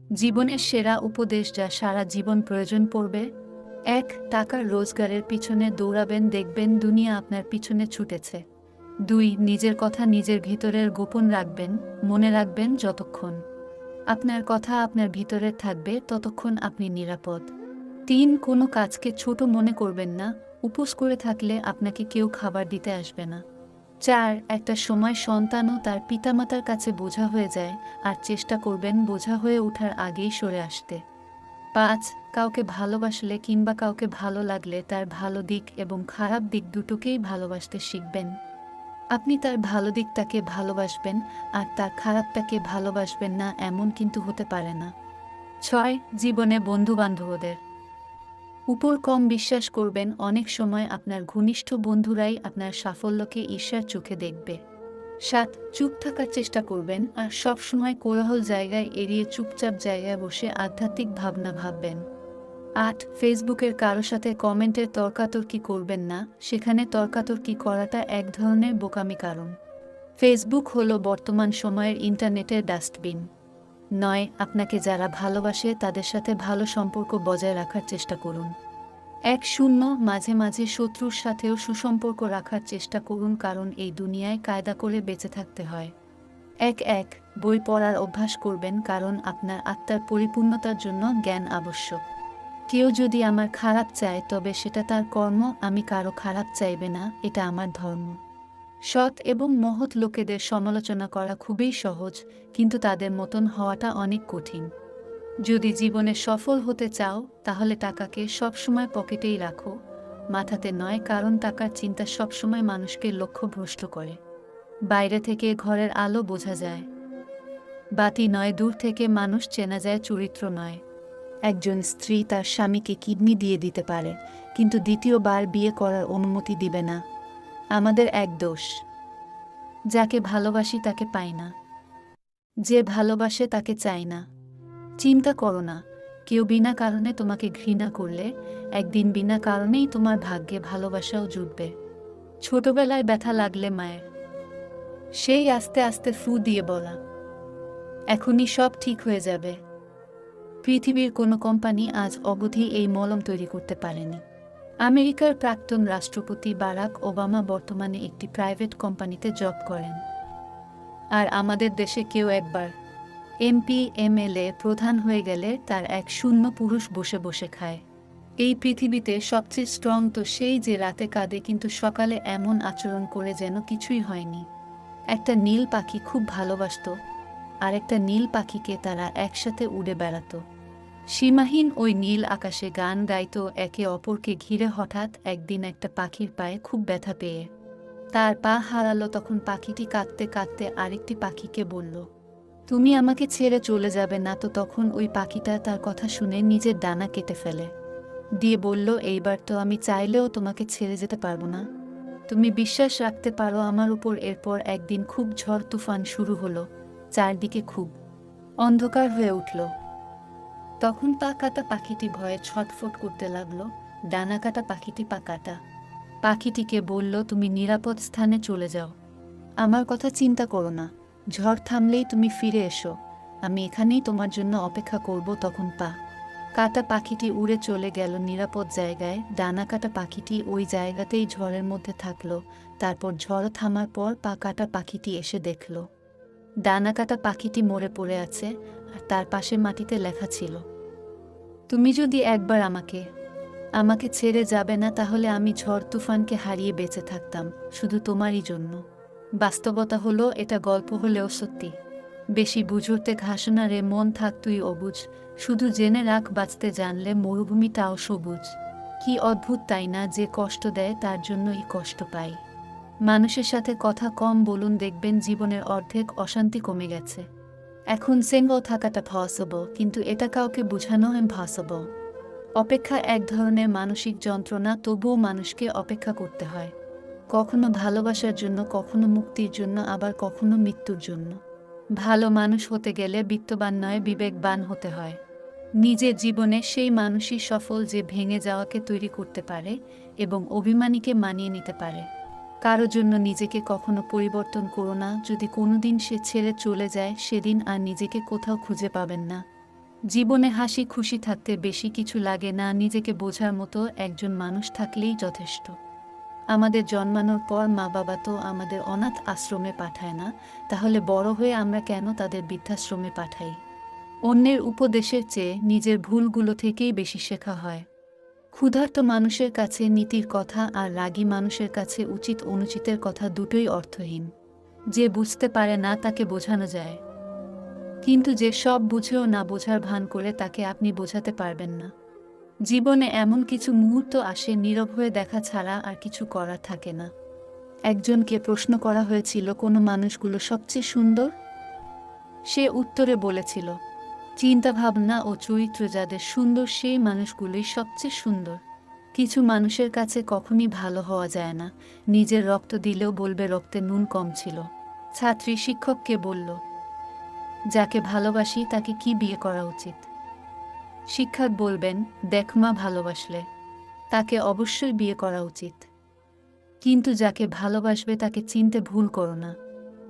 জীবনের সেরা উপদেশ যা সারা জীবন প্রয়োজন পড়বে। ১. টাকার রোজগারের পিছনে দৌড়াবেন, দেখবেন দুনিয়া আপনার পিছনে ছুটেছে। ২. নিজের কথা নিজের ভিতরের গোপন রাখবেন, মনে রাখবেন যতক্ষণ আপনার কথা আপনার ভিতরে থাকবে ততক্ষণ আপনি নিরাপদ। ৩. কোনো কাজকে ছোট মনে করবেন না, উপোস করে থাকলে আপনাকে কেউ খাবার দিতে আসবে না। ৪. একটা সময় সন্তানও তার পিতামাতার কাছে বোঝা হয়ে যায়, আর চেষ্টা করবেন বোঝা হয়ে ওঠার আগেই সরে আসতে। ৫. কাউকে ভালোবাসলে কিংবা কাউকে ভালো লাগলে তার ভালো দিক এবং খারাপ দিক দুটোকেই ভালোবাসতে শিখবেন। আপনি তার ভালো দিকটাকে ভালোবাসবেন আর তার খারাপটাকে ভালোবাসবেন না, এমন কিন্তু হতে পারে না। ৬. জীবনে বন্ধুবান্ধবদের উপর কম বিশ্বাস করবেন, অনেক সময় আপনার ঘনিষ্ঠ বন্ধুরাই আপনার সাফল্যকে ঈর্ষার চোখে দেখবে। ৭. চুপ থাকার চেষ্টা করবেন আর সবসময় কোলাহল জায়গায় এড়িয়ে চুপচাপ জায়গায় বসে আধ্যাত্মিক ভাবনা ভাববেন। ৮. ফেসবুকের কারো সাথে কমেন্টের তর্কাতর্কি করবেন না, সেখানে তর্কাতর্কি করাটা এক ধরনের বোকামি, কারণ ফেসবুক হলো বর্তমান সময়ের ইন্টারনেটের ডাস্টবিন। ৯. আপনাকে যারা ভালোবাসে তাদের সাথে ভালো সম্পর্ক বজায় রাখার চেষ্টা করুন। ১. মাঝে মাঝে শত্রুর সাথেও সুসম্পর্ক রাখার চেষ্টা করুন, কারণ এই দুনিয়ায় কায়দা করে বেঁচে থাকতে হয়। ১. বই পড়ার অভ্যাস করবেন, কারণ আপনার আত্মার পরিপূর্ণতার জন্য জ্ঞান আবশ্যক। কেউ যদি আমার খারাপ চায় তবে সেটা তার কর্ম, আমি কারো খারাপ চাইবে না, এটা আমার ধর্ম। সৎ এবং মহৎ লোকেদের সমালোচনা করা খুবই সহজ, কিন্তু তাদের মতন হওয়াটা অনেক কঠিন। যদি জীবনে সফল হতে চাও তাহলে টাকাকে সবসময় পকেটেই রাখো, মাথাতে নয়, কারণ টাকার চিন্তা সবসময় মানুষকে লক্ষ্যভ্রষ্ট করে। বাইরে থেকে ঘরের আলো বোঝা যায়, বাতি নয়, দূর থেকে মানুষ চেনা যায়, চরিত্র নয়। একজন স্ত্রী তার স্বামীকে কিডনি দিয়ে দিতে পারে, কিন্তু দ্বিতীয়বার বিয়ে করার অনুমতি দিবে না। আমাদের এক দোষ, যাকে ভালোবাসি তাকে পাই না, যে ভালোবাসে তাকে চাই না। চিন্তা করো না, কেউ বিনা কারণে তোমাকে ঘৃণা করলে একদিন বিনা কারণেই তোমার ভাগ্যে ভালোবাসাও জুটবে। ছোটবেলায় ব্যথা লাগলে মায়ের সেই আস্তে আস্তে ফু দিয়ে বলা, এখনই সব ঠিক হয়ে যাবে। পৃথিবীর কোনো কোম্পানি আজ অবধি এই মলম তৈরি করতে পারেনি। আমেরিকার প্রাক্তন রাষ্ট্রপতি বারাক ওবামা বর্তমানে একটি প্রাইভেট কোম্পানিতে জব করেন। আর আমাদের দেশে কেউ একবার এমপি এমএলএ প্রধান হয়ে গেলে তার এক শূন্য পুরুষ বসে বসে খায়। এই পৃথিবীতে সবচেয়ে স্ট্রং তো সেই যে রাতে কাঁদে কিন্তু সকালে এমন আচরণ করে যেন কিছুই হয়নি। একটা নীল পাখি খুব ভালোবাসত আর একটা নীল পাখিকে তারা একসাথে উড়ে বেড়াতো। সীমাহীন ওই নীল আকাশে গান গাইতো একে অপরকে ঘিরে। হঠাৎ একদিন একটা পাখির পায়ে খুব ব্যথা পেয়ে তার পা হারালো। তখন পাখিটি কাঁদতে কাঁদতে আরেকটি পাখিকে বলল, তুমি আমাকে ছেড়ে চলে যাবে না তো? তখন ওই পাখিটা তার কথা শুনে নিজের ডানা কেটে ফেলে দিয়ে বলল, এইবার তো আমি চাইলেও তোমাকে ছেড়ে যেতে পারবো না, তুমি বিশ্বাস রাখতে পারো আমার উপর। এরপর একদিন খুব ঝড় তুফান শুরু হলো, চারদিকে খুব অন্ধকার হয়ে উঠল। তখন পা কাটা পাখিটি ভয়ে ছটফট করতে লাগলো। ডানা কাটা পাখিটি পা কাটা পাখিটিকে বলল, তুমি নিরাপদ স্থানে চলে যাও, আমার কথা চিন্তা করো না, ঝড় থামলেই তুমি ফিরে এসো, আমি এখানেই তোমার জন্য অপেক্ষা করব। তখন পা কাটা পাখিটি উড়ে চলে গেল নিরাপদ জায়গায়। ডানা কাটা পাখিটি ওই জায়গাতেই ঝড়ের মধ্যে থাকলো। তারপর ঝড় থামার পর পা কাটা পাখিটি এসে দেখল ডানা কাটা পাখিটি মরে পড়ে আছে, আর তার পাশে মাটিতে লেখা ছিল, তুমি যদি একবার আমাকে ছেড়ে যাবে না তাহলে আমি ঝড় তুফানকে হারিয়ে বেঁচে থাকতাম শুধু তোমারই জন্য। বাস্তবতা হলো, এটা গল্প হলেও সত্যি। বেশি বুঝতে ঘাসনা রে মন, থাক তুই অবুঝ, শুধু জেনে রাখ বাঁচতে জানলে মরুভূমিটাও সবুজ। কি অদ্ভুত তাই না, যে কষ্ট দেয় তার জন্যই কষ্ট পাই। মানুষের সাথে কথা কম বলুন, দেখবেন জীবনের অর্ধেক অশান্তি কমে গেছে। এখন সিঙ্গল থাকাটা পসিবল, কিন্তু এটা কাউকে বোঝানো ইম্পসিবল। অপেক্ষা এক ধরনের মানসিক যন্ত্রণা, তবুও মানুষকে অপেক্ষা করতে হয়, কখনো ভালোবাসার জন্য, কখনো মুক্তির জন্য, আবার কখনো মৃত্যুর জন্য। ভালো মানুষ হতে গেলে বিত্তবান নয়, বিবেকবান হতে হয়। নিজের জীবনে সেই মানুষই সফল যে ভেঙে যাওয়াকে তৈরি করতে পারে এবং অভিমানীকে মানিয়ে নিতে পারে। কারো জন্য নিজেকে কখনো পরিবর্তন করো না, যদি কোনোদিন সে ছেড়ে চলে যায় সেদিন আর নিজেকে কোথাও খুঁজে পাবেন না। জীবনে হাসি খুশি থাকতে বেশি কিছু লাগে না, নিজেকে বোঝার মতো একজন মানুষ থাকলেই যথেষ্ট। আমাদের জন্মানোর পর মা বাবা তো আমাদের অনাথ আশ্রমে পাঠায় না, তাহলে বড় হয়ে আমরা কেন তাদের বৃদ্ধাশ্রমে পাঠাই? অন্যের উপদেশের চেয়ে নিজের ভুলগুলো থেকেই বেশি শেখা হয়। ক্ষুধার্ত মানুষের কাছে নীতির কথা আর রাগী মানুষের কাছে উচিত অনুচিতের কথা দুটোই অর্থহীন। যে বুঝতে পারে না তাকে বোঝানো যায়, কিন্তু যে সব বুঝেও না বোঝার ভান করে তাকে আপনি বোঝাতে পারবেন না। জীবনে এমন কিছু মুহূর্ত আসে নীরব হয়ে দেখা ছাড়া আর কিছু করার থাকে না। একজনকে প্রশ্ন করা হয়েছিল কোন মানুষগুলো সবচেয়ে সুন্দর। সে উত্তরে বলেছিল, চিন্তাভাবনা ও চরিত্র যাদের সুন্দর সেই মানুষগুলোই সবচেয়ে সুন্দর। কিছু মানুষের কাছে কখনই ভালো হওয়া যায় না, নিজের রক্ত দিলেও বলবে রক্তে নুন কম ছিল। ছাত্রী শিক্ষককে বলল, যাকে ভালোবাসি তাকে কি বিয়ে করা উচিত? শিক্ষক বলবেন, দেখ মা, ভালোবাসলে তাকে অবশ্যই বিয়ে করা উচিত, কিন্তু যাকে ভালোবাসবে তাকে চিনতে ভুল করো না,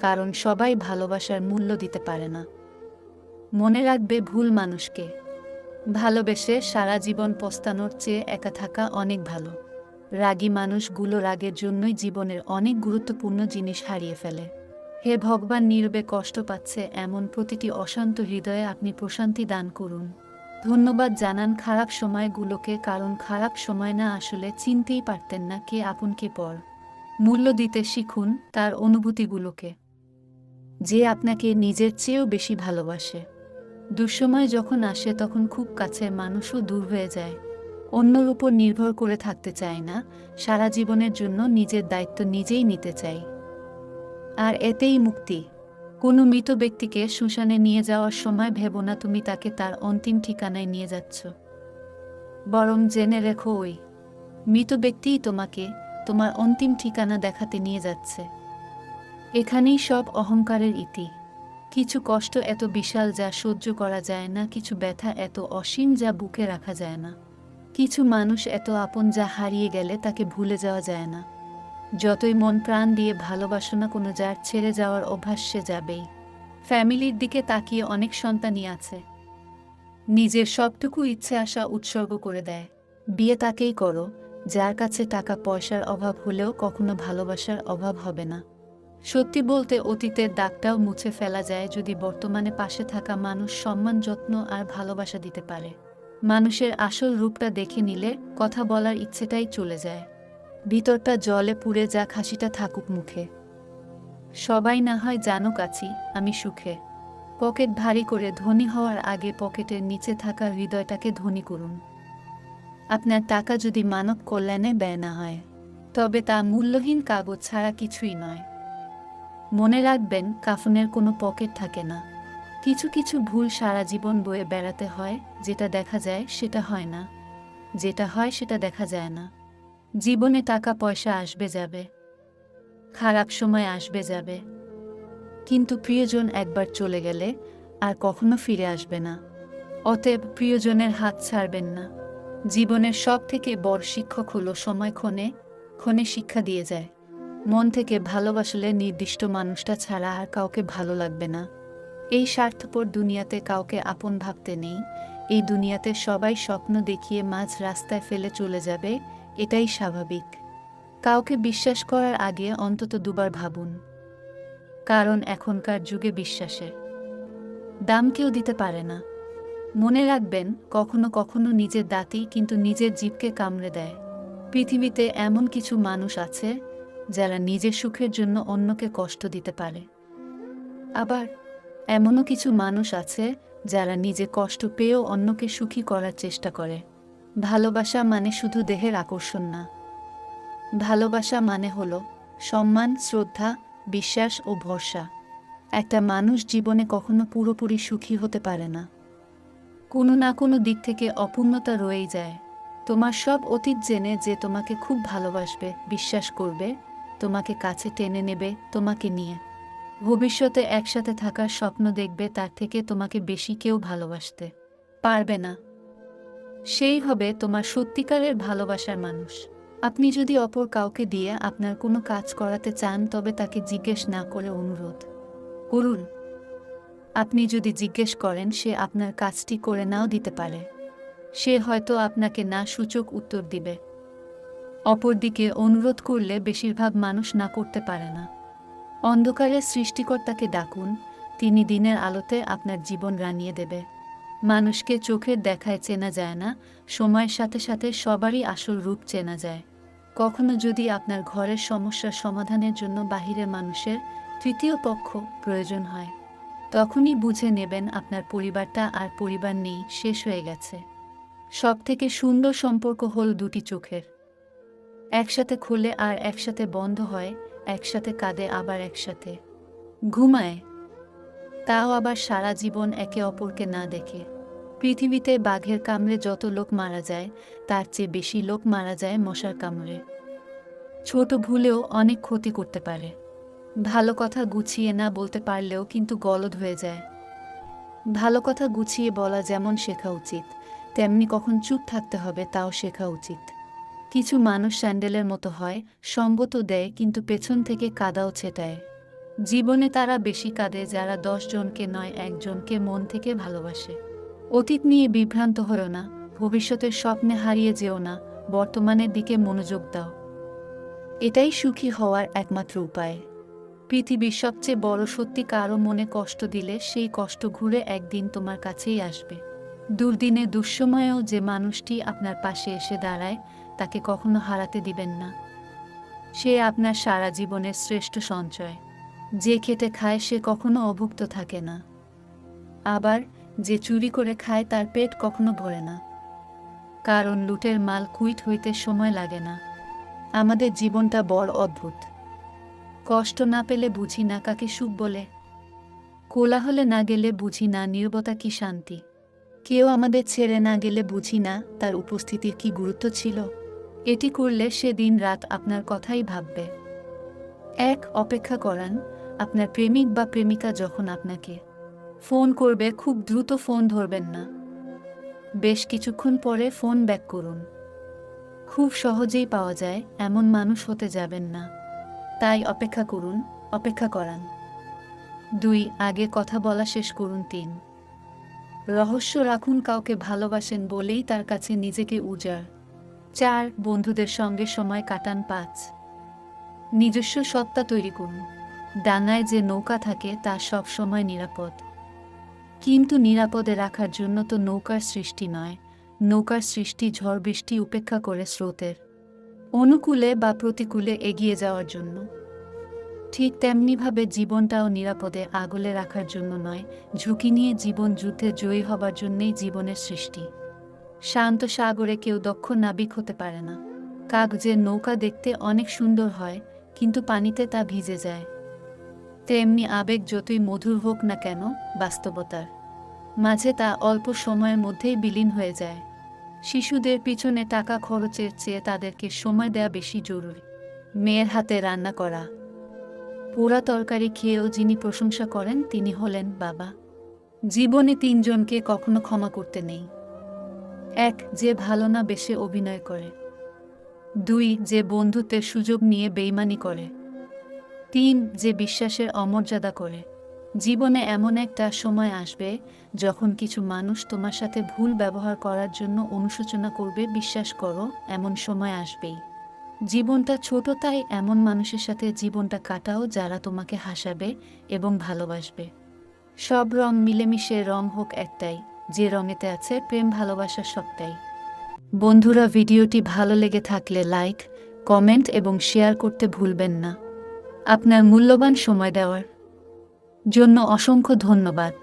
কারণ সবাই ভালোবাসার মূল্য দিতে পারে না। মনে রাখবে, ভুল মানুষকে ভালোবেসে সারা জীবন পস্তানোর চেয়ে একা থাকা অনেক ভালো। রাগী মানুষগুলো রাগের জন্যই জীবনের অনেক গুরুত্বপূর্ণ জিনিস হারিয়ে ফেলে। হে ভগবান, নীরবে কষ্ট পাচ্ছে এমন প্রতিটি অশান্ত হৃদয়ে আপনি প্রশান্তি দান করুন। ধন্যবাদ জানান খারাপ সময়গুলোকে, কারণ খারাপ সময় না আসলে চিনতেই পারতেন না কে আপন কে পর। মূল্য দিতে শিখুন তার অনুভূতিগুলোকে, যে আপনাকে নিজের চেয়েও বেশি ভালোবাসে। দুঃসময় যখন আসে তখন খুব কাছের মানুষও দূর হয়ে যায়। অন্যর উপর নির্ভর করে থাকতে চাই না, সারা জীবনের জন্য নিজের দায়িত্ব নিজেই নিতে চাই। আর এতেই মুক্তি। কোনো মৃত ব্যক্তিকে শ্মশানে নিয়ে যাওয়ার সময় ভেবো না তুমি তাকে তার অন্তিম ঠিকানায় নিয়ে যাচ্ছ, বরং জেনে রেখো ওই মৃত ব্যক্তিই তোমাকে তোমার অন্তিম ঠিকানা দেখাতে নিয়ে যাচ্ছে। এখানেই সব অহংকারের ইতি। কিছু কষ্ট এত বিশাল যা সহ্য করা যায় না, কিছু ব্যথা এত অসীম যা বুকে রাখা যায় না, কিছু মানুষ এত আপন যা হারিয়ে গেলে তাকে ভুলে যাওয়া যায় না। যতই মন প্রাণ দিয়ে ভালোবাসো না কোনো, যার ছেড়ে যাওয়ার অভ্যাস সে যাবেই। ফ্যামিলির দিকে তাকিয়ে অনেক সন্তানই আছে নিজের সবটুকু ইচ্ছে আশা উৎসর্গ করে দেয়। বিয়ে তাকেই করো যার কাছে টাকা পয়সার অভাব হলেও কখনো ভালোবাসার অভাব হবে না। সত্যি বলতে অতীতের দাগটাও মুছে ফেলা যায় যদি বর্তমানে পাশে থাকা মানুষ সম্মান, যত্ন আর ভালোবাসা দিতে পারে। মানুষের আসল রূপটা দেখে নিলে কথা বলার ইচ্ছেটাই চলে যায়। ভিতরটা জলে পুড়ে যাক, হাসিটা থাকুক মুখে। সবাই না হয় জানুক আছি আমি সুখে। পকেট ভারী করে ধনী হওয়ার আগে পকেটের নিচে থাকা হৃদয়টাকে ধনী করুন। আপনার টাকা যদি মানব কল্যাণে ব্যয় না হয়, তবে তা মূল্যহীন কাগজ ছাড়া কিছুই নয়। মনে রাখবেন, কাফনের কোনো পকেট থাকে না। কিছু কিছু ভুল সারা জীবন বয়ে বেড়াতে হয়। যেটা দেখা যায় সেটা হয় না, যেটা হয় সেটা দেখা যায় না। জীবনে টাকা পয়সা আসবে যাবে, খারাপ সময় আসবে যাবে, কিন্তু প্রিয়জন একবার চলে গেলে আর কখনো ফিরে আসবে না। অতএব প্রিয়জনের হাত ছাড়বেন না। জীবনের সব থেকে বড় শিক্ষক হলো সময় ক্ষণে ক্ষণে শিক্ষা দিয়ে যায়। মন থেকে ভালোবাসলে নির্দিষ্ট মানুষটা ছাড়া আর কাউকে ভালো লাগবে না। এই স্বার্থপর দুনিয়াতে কাউকে আপন ভাবতে নেই। এই দুনিয়াতে সবাই স্বপ্ন দেখিয়ে মাঝ রাস্তায় ফেলে চলে যাবে, এটাই স্বাভাবিক। কাউকে বিশ্বাস করার আগে অন্তত দুবার ভাবুন, কারণ এখনকার যুগে বিশ্বাসের দাম কেউ দিতে পারে না। মনে রাখবেন, কখনো কখনো নিজের দাঁতই কিন্তু নিজের জিভকে কামড়ে দেয়। পৃথিবীতে এমন কিছু মানুষ আছে যারা নিজের সুখের জন্য অন্যকে কষ্ট দিতে পারে। আবার এমনও কিছু মানুষ আছে যারা নিজে কষ্ট পেয়েও অন্যকে সুখী করার চেষ্টা করে। ভালোবাসা মানে শুধু দেহের আকর্ষণ না। ভালোবাসা মানে হলো সম্মান, শ্রদ্ধা, বিশ্বাস ও ভরসা। একটা মানুষ জীবনে কখনো পুরোপুরি সুখী হতে পারে না। কোনো না কোনো দিক থেকে অপূর্ণতা রয়েই যায়। তোমার সব অতীত জেনে যে তোমাকে খুব ভালোবাসবে, বিশ্বাস করবে, তোমাকে কাছে টেনে নেবে তোমাকে নিয়ে, ভবিষ্যতে একসাথে থাকার স্বপ্ন দেখবে, তার থেকে তোমাকে বেশি কেউ ভালোবাসতে পারবে না। সেই হবে তোমার সত্যিকারের ভালোবাসার মানুষ। আপনি যদি অপর কাউকে দিয়ে আপনার কোনো কাজ করাতে চান, তবে তাকে জিজ্ঞেস না করে অনুরোধ করুন। আপনি যদি জিজ্ঞেস করেন, সে আপনার কাজটি করে নাও দিতে পারে। সে হয়তো আপনাকে না সূচক উত্তর দিবে। অপরদিকে অনুরোধ করলে বেশিরভাগ মানুষ না করতে পারে না। অন্ধকারের সৃষ্টিকর্তাকে ডাকুন, তিনি দিনের আলোতে আপনার জীবন রাঙিয়ে দেবে। মানুষকে চোখের দেখায় চেনা যায় না, সময়ের সাথে সাথে সবারই আসল রূপ চেনা যায়। কখনো যদি আপনার ঘরের সমস্যার সমাধানের জন্য বাহিরের মানুষের তৃতীয় পক্ষ প্রয়োজন হয়, তখনই বুঝে নেবেন আপনার পরিবারটা আর পরিবার নেই, শেষ হয়ে গেছে। সবথেকে সুন্দর সম্পর্ক হল দুটি চোখের, একসাথে খোলে আর একসাথে বন্ধ হয়, একসাথে কাঁদে আবার একসাথে ঘুমায়, তাও আবার সারা জীবন একে অপরকে না দেখে। পৃথিবীতে বাঘের কামড়ে যত লোক মারা যায়, তার চেয়ে বেশি লোক মারা যায় মশার কামড়ে। ছোট ভুলেও অনেক ক্ষতি করতে পারে। ভালো কথা গুছিয়ে না বলতে পারলেও কিন্তু গলদ হয়ে যায়। ভালো কথা গুছিয়ে বলা যেমন শেখা উচিত, তেমনি কখন চুপ থাকতে হবে তাও শেখা উচিত। কিছু মানুষ স্যান্ডেলের মতো হয়, সঙ্গ তো দেয় কিন্তু পেছন থেকে কাদাও ছেটায়। জীবনে তারা বেশি কাঁদে যারা 10 জনকে নয়, একজনকে মন থেকে ভালোবাসে। অতীত নিয়ে বিভ্রান্ত হও না, ভবিষ্যতের স্বপ্নে হারিয়ে যেও না, বর্তমানের দিকে মনোযোগ দাও। এটাই সুখী হওয়ার একমাত্র উপায়। পৃথিবীর সবচেয়ে বড় সত্যি, কারো মনে কষ্ট দিলে সেই কষ্ট ঘুরে একদিন তোমার কাছেই আসবে। দুর্দিনে দুঃসময়েও যে মানুষটি আপনার পাশে এসে দাঁড়ায়, তাকে কখনো হারাতে দিবেন না। সে আপনার সারা জীবনের শ্রেষ্ঠ সঞ্চয়। যে খেটে খায় সে কখনো অভুক্ত থাকে না, আবার যে চুরি করে খায় তার পেট কখনো ভরে না। কারণ লুটের মাল কুইট হইতে সময় লাগে না। আমাদের জীবনটা বড় অদ্ভুত। কষ্ট না পেলে বুঝি না কাকে সুখ বলে, কোলাহলে না গেলে বুঝি না নীরবতা কি শান্তি, কেউ আমাদের ছেড়ে না গেলে বুঝি না তার উপস্থিতির কি গুরুত্ব ছিল। এটি করলে সে দিন রাত আপনার কথাই ভাববে। অপেক্ষা করান। আপনার প্রেমিক বা প্রেমিকা যখন আপনাকে ফোন করবে, খুব দ্রুত ফোন ধরবেন না। বেশ কিছুক্ষণ পরে ফোন ব্যাক করুন। খুব সহজেই পাওয়া যায় এমন মানুষ হতে যাবেন না। তাই অপেক্ষা করুন, অপেক্ষা করান। 2 আগে কথা বলা শেষ করুন। 3 রহস্য রাখুন, কাউকে ভালোবাসেন বলেই তার কাছে নিজেকে উজাড়। 4 বন্ধুদের সঙ্গে সময় কাটান। 5 নিজস্ব সত্তা তৈরি করুন। ডাঙায় যে নৌকা থাকে তা সব সময় নিরাপদ, কিন্তু নিরাপদে রাখার জন্য তো নৌকার সৃষ্টি নয়, নৌকার সৃষ্টি ঝড় বৃষ্টি উপেক্ষা করে স্রোতের অনুকূলে বা প্রতিকূলে এগিয়ে যাওয়ার জন্য। ঠিক তেমনিভাবে জীবনটাও নিরাপদে আগলে রাখার জন্য নয়, ঝুঁকি নিয়ে জীবন যুদ্ধে জয়ী হবার জন্যেই জীবনের সৃষ্টি। শান্ত সাগরে কেউ দক্ষ নাবিক হতে পারে না। কাগজের নৌকা দেখতে অনেক সুন্দর হয়, কিন্তু পানিতে তা ভিজে যায়। তেমনি আবেগ যতই মধুর হোক না কেন, বাস্তবতার মাঝে তা অল্প সময়ের মধ্যেই বিলীন হয়ে যায়। শিশুদের পিছনে টাকা খরচের চেয়ে তাদেরকে সময় দেওয়া বেশি জরুরি। মেয়ের হাতে রান্না করা পোড়া তরকারি খেয়েও যিনি প্রশংসা করেন তিনি হলেন বাবা। জীবনে 3 জনকে কখনো ক্ষমা করতে নেই। 1 যে ভালো না বেশে অভিনয় করে। 2 যে বন্ধুত্বের সুযোগ নিয়ে বেইমানি করে। 3 যে বিশ্বাসের অমর্যাদা করে। জীবনে এমন একটা সময় আসবে যখন কিছু মানুষ তোমার সাথে ভুল ব্যবহার করার জন্য অনুশোচনা করবে। বিশ্বাস করো, এমন সময় আসবেই। জীবনটা ছোট, তাই এমন মানুষের সাথে জীবনটা কাটাও যারা তোমাকে হাসাবে এবং ভালোবাসবে। সব রং মিলেমিশে রং হোক একটাই, যে রঙেতে আছে প্রেম ভালোবাসা সবটাই। বন্ধুরা, ভিডিওটি ভালো লেগে থাকলে লাইক, কমেন্ট এবং শেয়ার করতে ভুলবেন না। আপনার মূল্যবান সময় দেওয়ার জন্য অসংখ্য ধন্যবাদ।